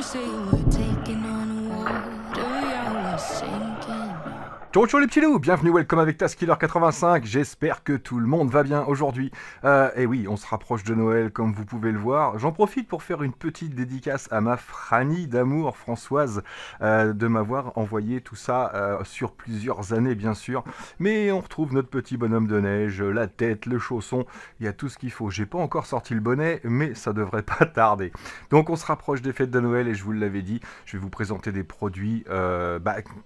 say we're taking on water, yeah, we're sinking. Ciao ciao les petits loups, bienvenue, welcome avec Taskiller85, j'espère que tout le monde va bien aujourd'hui. Et oui, on se rapproche de Noël comme vous pouvez le voir. J'en profite pour faire une petite dédicace à ma Franny d'amour, Françoise, de m'avoir envoyé tout ça sur plusieurs années bien sûr. Mais on retrouve notre petit bonhomme de neige, la tête, le chausson, il y a tout ce qu'il faut. J'ai pas encore sorti le bonnet, mais ça devrait pas tarder. Donc on se rapproche des fêtes de Noël et je vous l'avais dit, je vais vous présenter des produits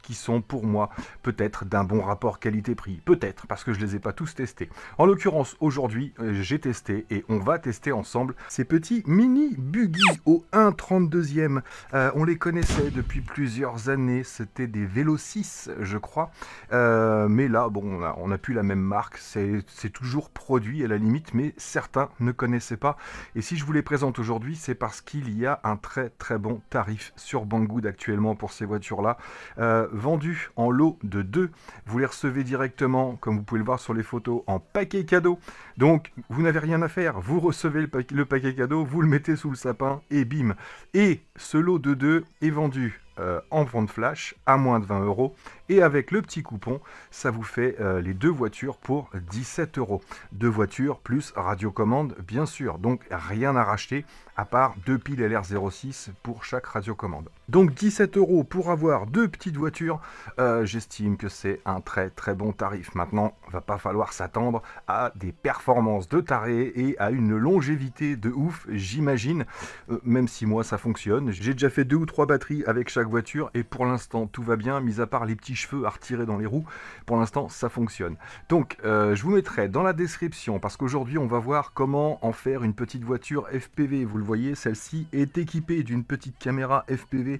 qui sont pour moi peut-être d'un bon rapport qualité-prix, peut-être, parce que je les ai pas tous testés. En l'occurrence, aujourd'hui, j'ai testé et on va tester ensemble ces petits mini buggy au 1/32e. On les connaissait depuis plusieurs années, c'était des Vélo 6, je crois. Mais là, bon, on n'a plus la même marque, c'est toujours produit à la limite, mais certains ne connaissaient pas. Et si je vous les présente aujourd'hui, c'est parce qu'il y a un très très bon tarif sur Banggood actuellement pour ces voitures-là, vendues en lot de 2. Vous les recevez directement, comme vous pouvez le voir sur les photos, en paquet cadeau. Donc, vous n'avez rien à faire. Vous recevez le paquet cadeau, vous le mettez sous le sapin et bim. Et ce lot de 2 est vendu en vente flash à moins de 20 €. Et avec le petit coupon, ça vous fait les 2 voitures pour 17 €. 2 voitures plus radiocommande, bien sûr. Donc, rien à racheter à part 2 piles LR06 pour chaque radiocommande. Donc 17 € pour avoir 2 petites voitures, j'estime que c'est un très très bon tarif. Maintenant, il va pas falloir s'attendre à des performances de taré et à une longévité de ouf, j'imagine, même si moi ça fonctionne. J'ai déjà fait 2 ou 3 batteries avec chaque voiture et pour l'instant tout va bien, mis à part les petits cheveux à retirer dans les roues, pour l'instant ça fonctionne. Donc je vous mettrai dans la description, parce qu'aujourd'hui on va voir comment en faire une petite voiture FPV. Vous le voyez, celle-ci est équipée d'une petite caméra FPV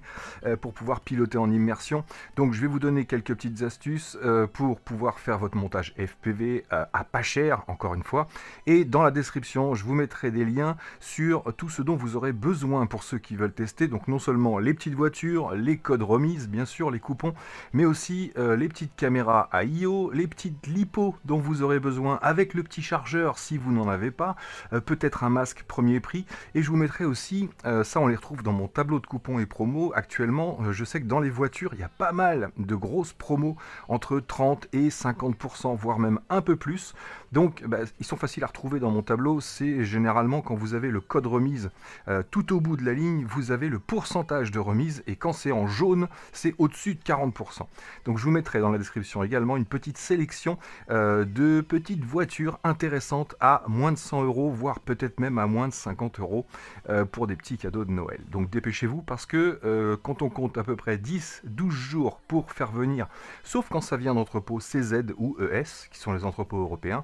pour pouvoir piloter en immersion. Donc je vais vous donner quelques petites astuces pour pouvoir faire votre montage FPV à pas cher, encore une fois. Et dans la description, je vous mettrai des liens sur tout ce dont vous aurez besoin pour ceux qui veulent tester. Donc non seulement les petites voitures, les codes remises, bien sûr, les coupons, mais aussi les petites caméras à IO, les petites lipos dont vous aurez besoin avec le petit chargeur si vous n'en avez pas, peut-être un masque premier prix. Et je vous mettrai aussi, ça on les retrouve dans mon tableau de coupons et promos. Actuellement, je sais que dans les voitures, il y a pas mal de grosses promos entre 30 et 50%, voire même un peu plus. Donc, ils sont faciles à retrouver dans mon tableau. C'est généralement quand vous avez le code remise tout au bout de la ligne, vous avez le pourcentage de remise. Et quand c'est en jaune, c'est au-dessus de 40%. Donc, je vous mettrai dans la description également une petite sélection de petites voitures intéressantes à moins de 100 €, voire peut-être même à moins de 50 € pour des petits cadeaux de Noël. Donc, dépêchez-vous parce que quand on compte à peu près 10-12 jours pour faire venir, sauf quand ça vient d'entrepôts CZ ou ES, qui sont les entrepôts européens,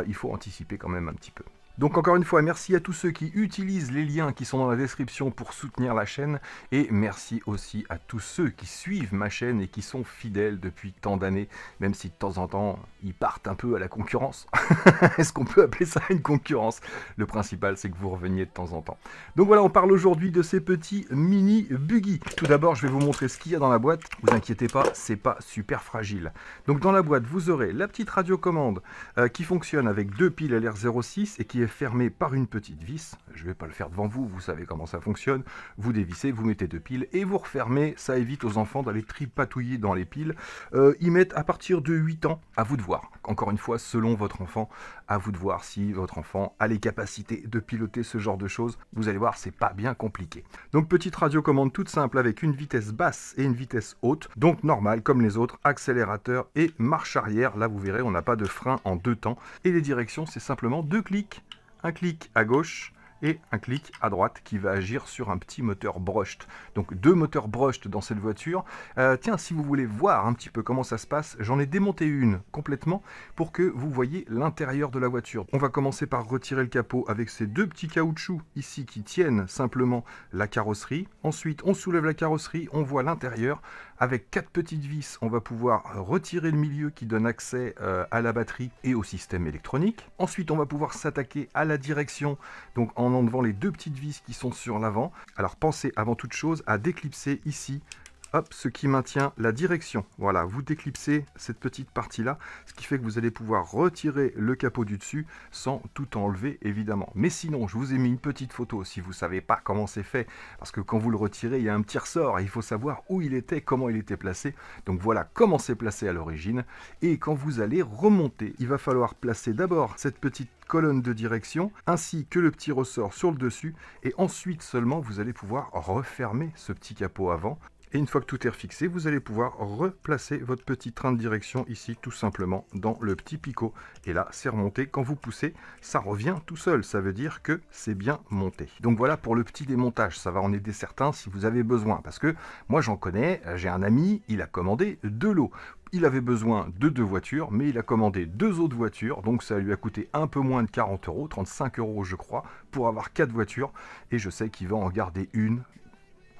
il faut anticiper quand même un petit peu. Donc encore une fois, merci à tous ceux qui utilisent les liens qui sont dans la description pour soutenir la chaîne, et merci aussi à tous ceux qui suivent ma chaîne et qui sont fidèles depuis tant d'années, même si de temps en temps ils partent un peu à la concurrence. Est-ce qu'on peut appeler ça une concurrence? Le principal, c'est que vous reveniez de temps en temps. Donc voilà, on parle aujourd'hui de ces petits mini buggy. Tout d'abord, je vais vous montrer ce qu'il y a dans la boîte. Vous inquiétez pas, c'est pas super fragile. Donc dans la boîte, vous aurez la petite radiocommande qui fonctionne avec 2 piles LR06 et qui est fermée par une petite vis. Je ne vais pas le faire devant vous, vous savez comment ça fonctionne. Vous dévissez, vous mettez 2 piles et vous refermez. Ça évite aux enfants d'aller tripatouiller dans les piles. Ils mettent à partir de 8 ans, à vous de voir. Encore une fois, selon votre enfant, à vous de voir si votre enfant a les capacités de piloter ce genre de choses. Vous allez voir, c'est pas bien compliqué. Donc petite radiocommande toute simple avec une vitesse basse et une vitesse haute. Donc normal comme les autres, accélérateur et marche arrière. Là vous verrez, on n'a pas de frein en 2 temps. Et les directions, c'est simplement 2 clics. Un clic à gauche et un clic à droite qui va agir sur un petit moteur brushed. Donc 2 moteurs brushed dans cette voiture. Tiens, si vous voulez voir un petit peu comment ça se passe, j'en ai démonté une complètement pour que vous voyez l'intérieur de la voiture. On va commencer par retirer le capot avec ces 2 petits caoutchoucs ici qui tiennent simplement la carrosserie. Ensuite, on soulève la carrosserie, on voit l'intérieur. Avec 4 petites vis, on va pouvoir retirer le milieu qui donne accès à la batterie et au système électronique. Ensuite, on va pouvoir s'attaquer à la direction, donc en enlevant les 2 petites vis qui sont sur l'avant. Alors pensez avant toute chose à déclipser ici hop, ce qui maintient la direction. Voilà, vous déclipsez cette petite partie-là, ce qui fait que vous allez pouvoir retirer le capot du dessus sans tout enlever, évidemment. Mais sinon, je vous ai mis une petite photo si vous ne savez pas comment c'est fait, parce que quand vous le retirez, il y a un petit ressort et il faut savoir où il était, comment il était placé. Donc voilà comment c'est placé à l'origine. Et quand vous allez remonter, il va falloir placer d'abord cette petite colonne de direction, ainsi que le petit ressort sur le dessus, et ensuite seulement vous allez pouvoir refermer ce petit capot avant. Et une fois que tout est refixé, vous allez pouvoir replacer votre petit train de direction ici, tout simplement, dans le petit picot. Et là, c'est remonté. Quand vous poussez, ça revient tout seul. Ça veut dire que c'est bien monté. Donc voilà pour le petit démontage. Ça va en aider certains si vous avez besoin. Parce que moi, j'en connais. J'ai un ami, il a commandé de l'eau. Il avait besoin de 2 voitures, mais il a commandé 2 autres voitures. Donc ça lui a coûté un peu moins de 40 €, 35 € je crois, pour avoir 4 voitures. Et je sais qu'il va en garder une,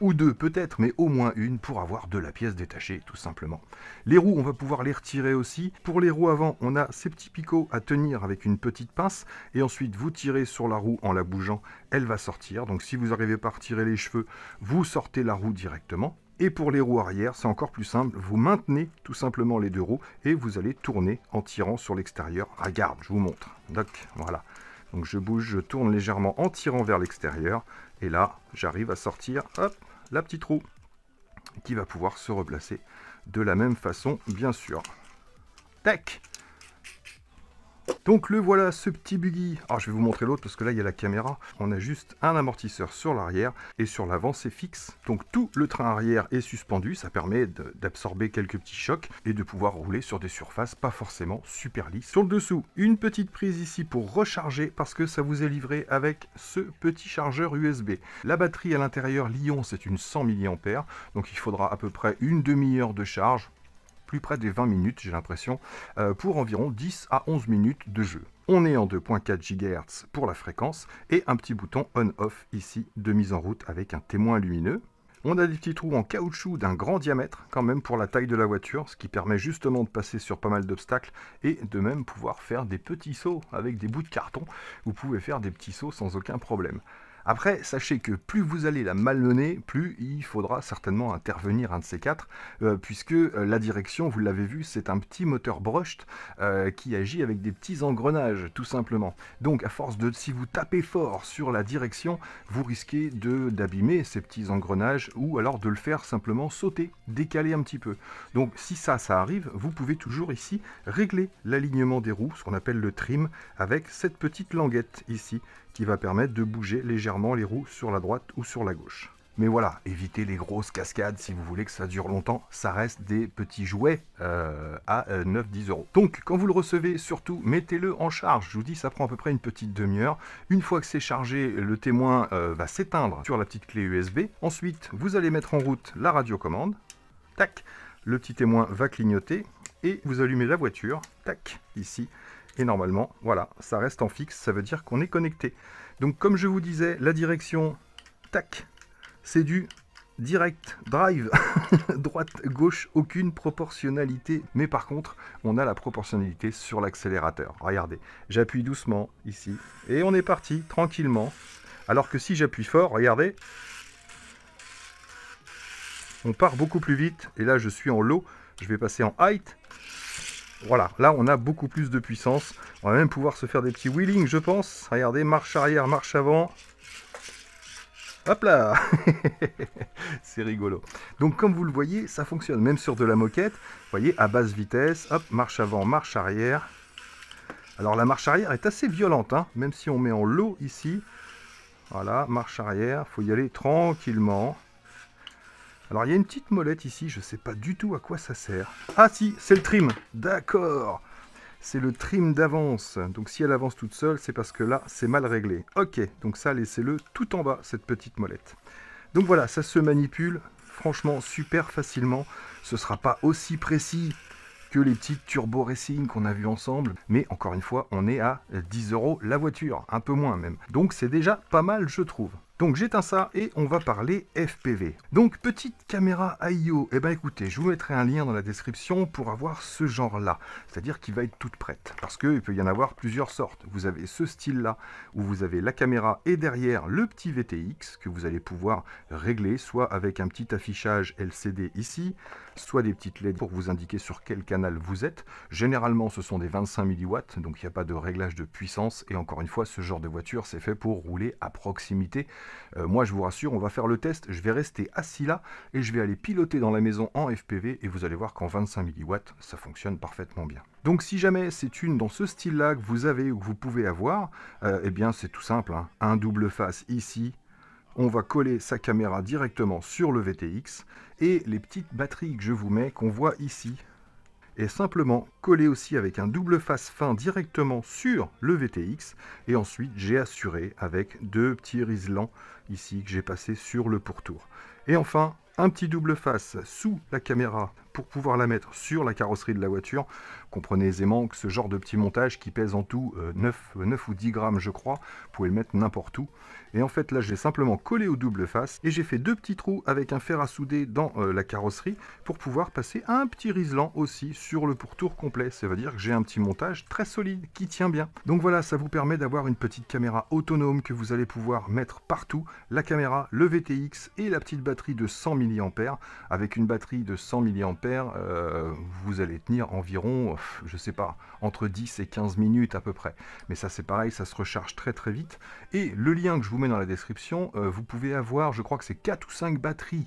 ou 2 peut-être, mais au moins une pour avoir de la pièce détachée tout simplement. Les roues, on va pouvoir les retirer aussi. Pour les roues avant, on a ces petits picots à tenir avec une petite pince et ensuite vous tirez sur la roue en la bougeant, elle va sortir. Donc si vous n'arrivez pas à retirer les cheveux, vous sortez la roue directement. Et pour les roues arrière, c'est encore plus simple, vous maintenez tout simplement les 2 roues et vous allez tourner en tirant sur l'extérieur. Regarde, je vous montre. Donc voilà. Donc je bouge, je tourne légèrement en tirant vers l'extérieur. Et là, j'arrive à sortir, hop, la petite roue qui va pouvoir se replacer de la même façon, bien sûr. Tac! Donc le voilà, ce petit buggy. Alors je vais vous montrer l'autre parce que là il y a la caméra. On a juste un amortisseur sur l'arrière et sur l'avant c'est fixe. Donc tout le train arrière est suspendu. Ça permet d'absorber quelques petits chocs et de pouvoir rouler sur des surfaces pas forcément super lisses. Sur le dessous, une petite prise ici pour recharger parce que ça vous est livré avec ce petit chargeur USB. La batterie à l'intérieur Lion c'est une 100 mAh. Donc il faudra à peu près une demi-heure de charge, plus près des 20 minutes, j'ai l'impression, pour environ 10 à 11 minutes de jeu. On est en 2.4 GHz pour la fréquence et un petit bouton on-off ici de mise en route avec un témoin lumineux. On a des petits trous en caoutchouc d'un grand diamètre quand même pour la taille de la voiture, ce qui permet justement de passer sur pas mal d'obstacles et de même pouvoir faire des petits sauts avec des bouts de carton. Vous pouvez faire des petits sauts sans aucun problème. Après, sachez que plus vous allez la malmener, plus il faudra certainement intervenir un de ces quatre, puisque la direction, vous l'avez vu, c'est un petit moteur brushed qui agit avec des petits engrenages, tout simplement. Donc, à force de, si vous tapez fort sur la direction, vous risquez d'abîmer ces petits engrenages ou alors de le faire simplement sauter, décaler un petit peu. Donc, si ça arrive, vous pouvez toujours ici régler l'alignement des roues, ce qu'on appelle le trim, avec cette petite languette ici, qui va permettre de bouger légèrement les roues sur la droite ou sur la gauche. Mais voilà, évitez les grosses cascades si vous voulez que ça dure longtemps. Ça reste des petits jouets à 9-10 €. Donc, quand vous le recevez, surtout, mettez-le en charge. Je vous dis, ça prend à peu près une petite demi-heure. Une fois que c'est chargé, le témoin va s'éteindre sur la petite clé USB. Ensuite, vous allez mettre en route la radiocommande. Tac, le petit témoin va clignoter. Et vous allumez la voiture. Tac, ici. Et normalement, voilà, ça reste en fixe, ça veut dire qu'on est connecté. Donc comme je vous disais, la direction, tac, c'est du direct drive, droite, gauche, aucune proportionnalité. Mais par contre, on a la proportionnalité sur l'accélérateur. Regardez, j'appuie doucement ici, et on est parti, tranquillement. Alors que si j'appuie fort, regardez, on part beaucoup plus vite. Et là, je suis en low, je vais passer en height. Voilà, là on a beaucoup plus de puissance. On va même pouvoir se faire des petits wheelings, je pense. Regardez, marche arrière, marche avant. Hop là. C'est rigolo. Donc comme vous le voyez, ça fonctionne même sur de la moquette. Vous voyez, à basse vitesse, hop, marche avant, marche arrière. Alors la marche arrière est assez violente, hein, même si on met en low ici. Voilà, marche arrière, il faut y aller tranquillement. Alors il y a une petite molette ici, je ne sais pas du tout à quoi ça sert. Ah si, c'est le trim, d'accord. C'est le trim d'avance. Donc si elle avance toute seule, c'est parce que là, c'est mal réglé. Ok, donc ça, laissez-le tout en bas, cette petite molette. Donc voilà, ça se manipule franchement super facilement. Ce ne sera pas aussi précis que les petites Turbo Racing qu'on a vues ensemble. Mais encore une fois, on est à 10 € la voiture, un peu moins même. Donc c'est déjà pas mal, je trouve. Donc j'éteins ça et on va parler FPV. Donc petite caméra AIO, eh ben écoutez, je vous mettrai un lien dans la description pour avoir ce genre-là, c'est-à-dire qu'il va être toute prête, parce qu'il peut y en avoir plusieurs sortes. Vous avez ce style-là, où vous avez la caméra et derrière le petit VTX que vous allez pouvoir régler, soit avec un petit affichage LCD ici, soit des petites LED pour vous indiquer sur quel canal vous êtes. Généralement ce sont des 25 milliwatts, donc il n'y a pas de réglage de puissance, et encore une fois, ce genre de voiture c'est fait pour rouler à proximité. Moi je vous rassure, on va faire le test, je vais rester assis là et je vais aller piloter dans la maison en FPV et vous allez voir qu'en 25 milliwatts ça fonctionne parfaitement bien. Donc si jamais c'est une dans ce style là que vous avez ou que vous pouvez avoir, eh bien c'est tout simple, hein. Un double face ici, on va coller sa caméra directement sur le VTX et les petites batteries que je vous mets, qu'on voit ici, et simplement coller aussi avec un double face fin directement sur le VTX, et ensuite j'ai assuré avec deux petits riselants ici que j'ai passé sur le pourtour. Et enfin un petit double face sous la caméra pour pouvoir la mettre sur la carrosserie de la voiture. Comprenez aisément que ce genre de petit montage qui pèse en tout 9 ou 10 grammes je crois, vous pouvez le mettre n'importe où. Et en fait là je l'ai simplement collé au double face et j'ai fait deux petits trous avec un fer à souder dans la carrosserie pour pouvoir passer un petit riselant aussi sur le pourtour complet. Ça veut dire que j'ai un petit montage très solide qui tient bien. Donc voilà, ça vous permet d'avoir une petite caméra autonome que vous allez pouvoir mettre partout. La caméra, le VTX et la petite batterie de 100 mAh. Avec une batterie de 100 mAh, vous allez tenir environ, je sais pas, entre 10 et 15 minutes à peu près. Mais ça c'est pareil, ça se recharge très très vite. Et le lien que je vous mets dans la description, vous pouvez avoir, je crois que c'est 4 ou 5 batteries,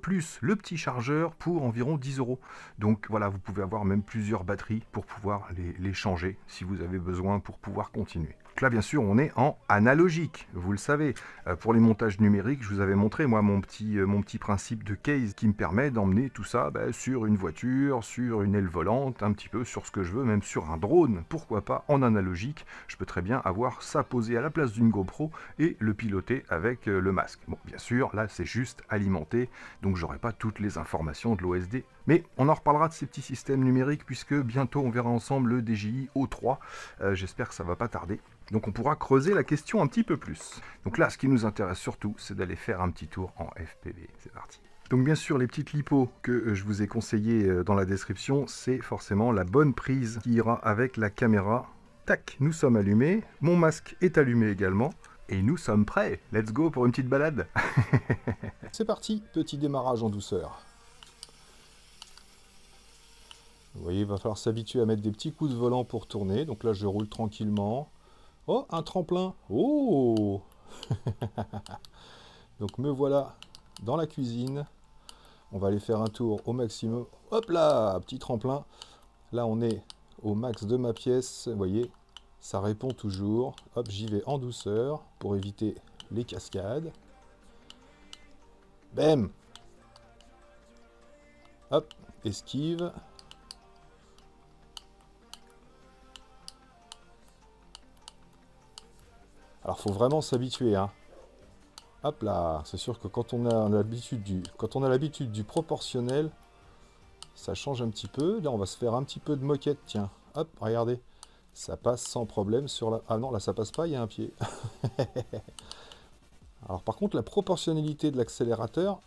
plus le petit chargeur pour environ 10 €. Donc voilà, vous pouvez avoir même plusieurs batteries pour pouvoir les changer si vous avez besoin pour pouvoir continuer. Donc là, bien sûr, on est en analogique, vous le savez. Pour les montages numériques, je vous avais montré, moi, mon petit principe de case qui me permet d'emmener tout ça sur une voiture, sur une aile volante, un petit peu sur ce que je veux, même sur un drone, pourquoi pas, en analogique. Je peux très bien avoir ça posé à la place d'une GoPro et le piloter avec le masque. Bon, bien sûr, là, c'est juste alimenté, donc j'aurai pas toutes les informations de l'OSD. Mais on en reparlera de ces petits systèmes numériques, puisque bientôt, on verra ensemble le DJI O3. J'espère que ça va pas tarder. Donc on pourra creuser la question un petit peu plus. Donc là, ce qui nous intéresse surtout, c'est d'aller faire un petit tour en FPV. C'est parti. Donc bien sûr, les petites lipos que je vous ai conseillées dans la description, c'est forcément la bonne prise qui ira avec la caméra. Tac, nous sommes allumés. Mon masque est allumé également. Et nous sommes prêts. Let's go pour une petite balade. C'est parti, petit démarrage en douceur. Vous voyez, il va falloir s'habituer à mettre des petits coups de volant pour tourner. Donc là, je roule tranquillement. Oh, un tremplin. Oh. Donc me voilà dans la cuisine. On va aller faire un tour au maximum. Hop là, petit tremplin. Là, on est au max de ma pièce. Vous voyez, ça répond toujours. Hop, j'y vais en douceur pour éviter les cascades. Bam. Hop, esquive. Alors, faut vraiment s'habituer, hein. Hop là, c'est sûr que quand on a l'habitude du proportionnel, ça change un petit peu. Là, on va se faire un petit peu de moquette, tiens. Hop, regardez. Ça passe sans problème sur la... Ah non, là, ça passe pas, il y a un pied. Alors, par contre, la proportionnalité de l'accélérateur,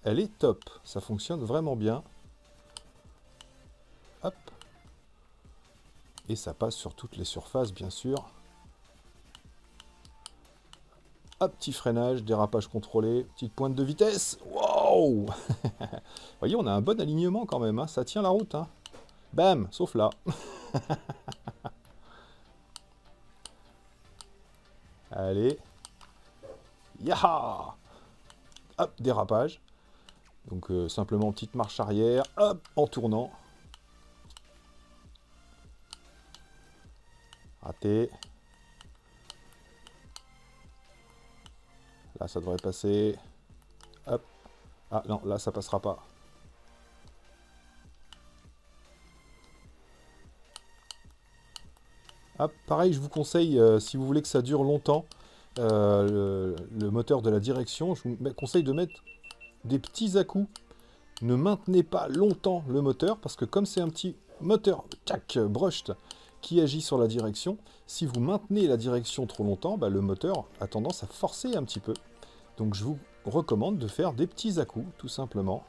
elle est top. Ça fonctionne vraiment bien. Hop. Et ça passe sur toutes les surfaces, bien sûr. Hop, petit freinage, dérapage contrôlé, petite pointe de vitesse. Wow. Vous voyez, on a un bon alignement quand même, hein. Ça tient la route, hein. Bam, sauf là. Allez. Yaha. Hop, dérapage. Donc simplement petite marche arrière, hop, en tournant. Raté. Là, ça devrait passer. Hop. Ah non, là, ça passera pas. Hop, pareil, je vous conseille, si vous voulez que ça dure longtemps, le moteur de la direction, je vous conseille de mettre des petits à-coups. Ne maintenez pas longtemps le moteur, parce que comme c'est un petit moteur, tac, brushed, qui agit sur la direction. Si vous maintenez la direction trop longtemps, bah, le moteur a tendance à forcer un petit peu. Donc je vous recommande de faire des petits à-coups, tout simplement.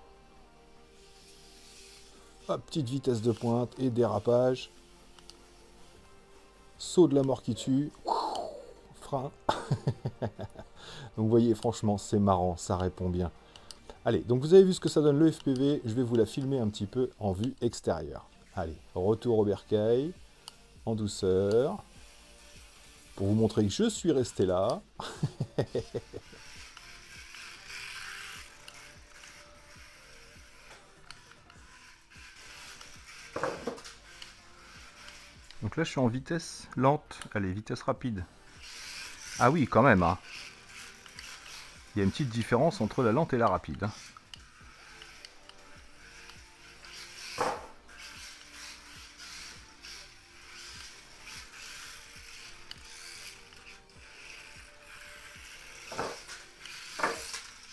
Hop, petite vitesse de pointe et dérapage. Saut de la mort qui tue. Frein. Donc vous voyez, franchement, c'est marrant, ça répond bien. Allez, donc vous avez vu ce que ça donne le FPV. Je vais vous la filmer un petit peu en vue extérieure. Allez, retour au bercail, en douceur, pour vous montrer que je suis resté là. Donc là, je suis en vitesse lente. Allez, vitesse rapide. Ah oui, quand même, hein. Il y a une petite différence entre la lente et la rapide, hein.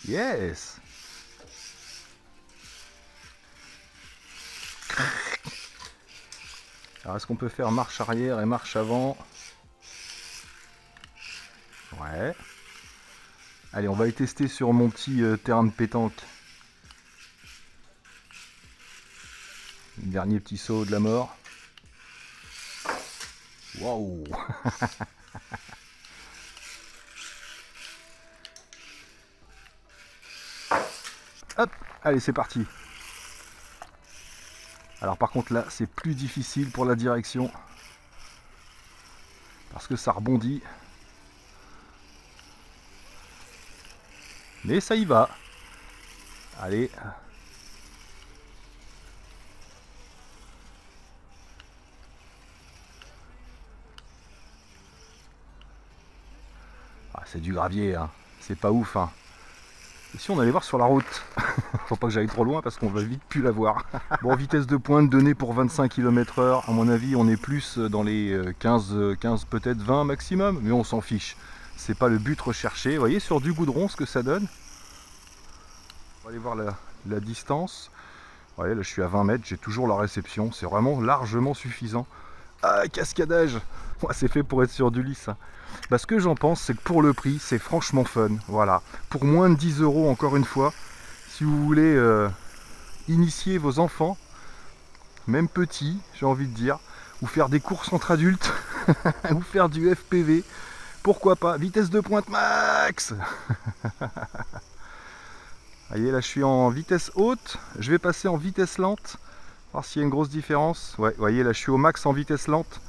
Yes! Alors, est-ce qu'on peut faire marche arrière et marche avant? Ouais. Allez, on va y tester sur mon petit terrain de pétanque. Dernier petit saut de la mort. Waouh! Hop! Allez, c'est parti. Alors par contre là, c'est plus difficile pour la direction. Parce que ça rebondit. Mais ça y va. Allez. Ah, c'est du gravier, hein. C'est pas ouf, hein. Et si on allait voir sur la route? Faut pas que j'aille trop loin parce qu'on va vite plus la voir. Bon, vitesse de pointe donnée pour 25 km/h. À mon avis, on est plus dans les 15 peut-être 20 maximum. Mais on s'en fiche. C'est pas le but recherché. Vous voyez sur du goudron ce que ça donne? On va aller voir la distance. Vous voyez, là je suis à 20 mètres. J'ai toujours la réception. C'est vraiment largement suffisant. Ah, cascadage! Ouais, c'est fait pour être sur du lisse. Bah, ce que j'en pense, c'est que pour le prix, c'est franchement fun. Voilà. Pour moins de 10 €, encore une fois, si vous voulez initier vos enfants, même petits, j'ai envie de dire, ou faire des courses entre adultes, ou faire du FPV, pourquoi pas? Vitesse de pointe max! Vous voyez, là je suis en vitesse haute, je vais passer en vitesse lente, voir s'il y a une grosse différence. Ouais, vous voyez, là je suis au max en vitesse lente,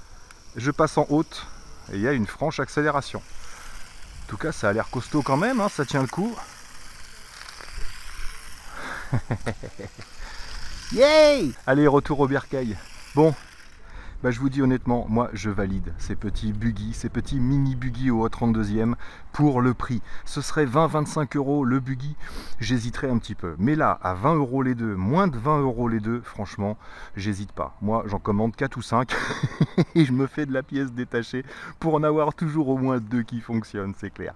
je passe en haute, et il y a une franche accélération. En tout cas, ça a l'air costaud quand même, hein, ça tient le coup. Yay! Allez, retour au bercail. Bon, bah, je vous dis honnêtement, moi je valide ces petits buggy, ces petits mini buggy au 32e pour le prix. Ce serait 20-25 € le buggy, j'hésiterais un petit peu. Mais là, à 20 € les deux, moins de 20 € les deux, franchement, j'hésite pas. Moi, j'en commande 4 ou 5 et je me fais de la pièce détachée pour en avoir toujours au moins 2 qui fonctionnent, c'est clair.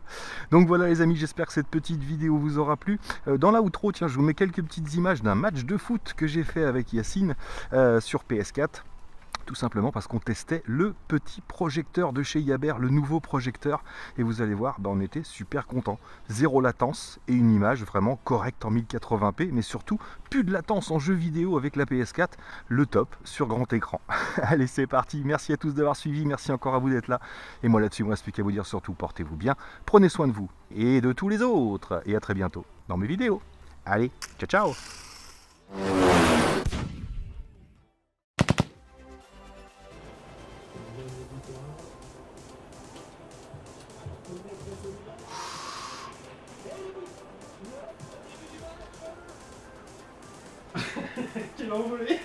Donc voilà les amis, j'espère que cette petite vidéo vous aura plu. Dans la outro, tiens, je vous mets quelques petites images d'un match de foot que j'ai fait avec Yacine sur PS4. Tout simplement parce qu'on testait le petit projecteur de chez Yaber, le nouveau projecteur, et vous allez voir, bah, on était super content. Zéro latence et une image vraiment correcte en 1080p, mais surtout plus de latence en jeu vidéo avec la PS4, le top sur grand écran. Allez, c'est parti, merci à tous d'avoir suivi, merci encore à vous d'être là, et moi là-dessus, il ne me reste plus qu'à vous dire surtout, portez-vous bien, prenez soin de vous et de tous les autres, et à très bientôt dans mes vidéos. Allez, ciao ciao. Tu l'as envolé.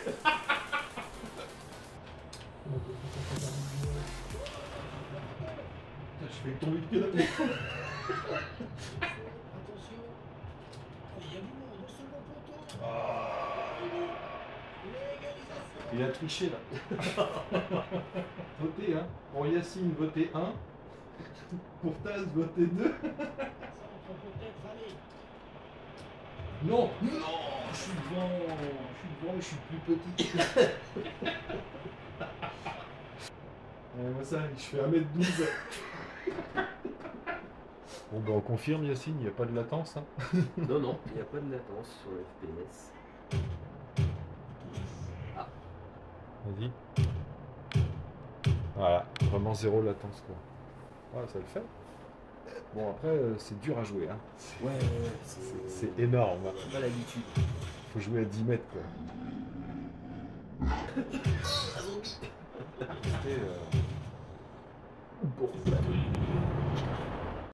Je fais tomber le canapé. Attention. Il y a du monde au second poteau. Il a triché là. Votez, hein. Pour Yacine, votez 1. Pour Taz, votez 2. Non, non, je suis devant, mais je suis plus petit. Moi ça, je fais 1m12. Bon bah on confirme Yacine, il n'y a pas de latence hein. Non, non, il n'y a pas de latence sur le FPS. Vas-y. Voilà, vraiment zéro latence quoi. Voilà, ça le fait. Bon après c'est dur à jouer hein. Ouais, C'est énorme. Hein. Pas l'habitude. Faut jouer à 10 mètres quoi. C'était, Bon, bah,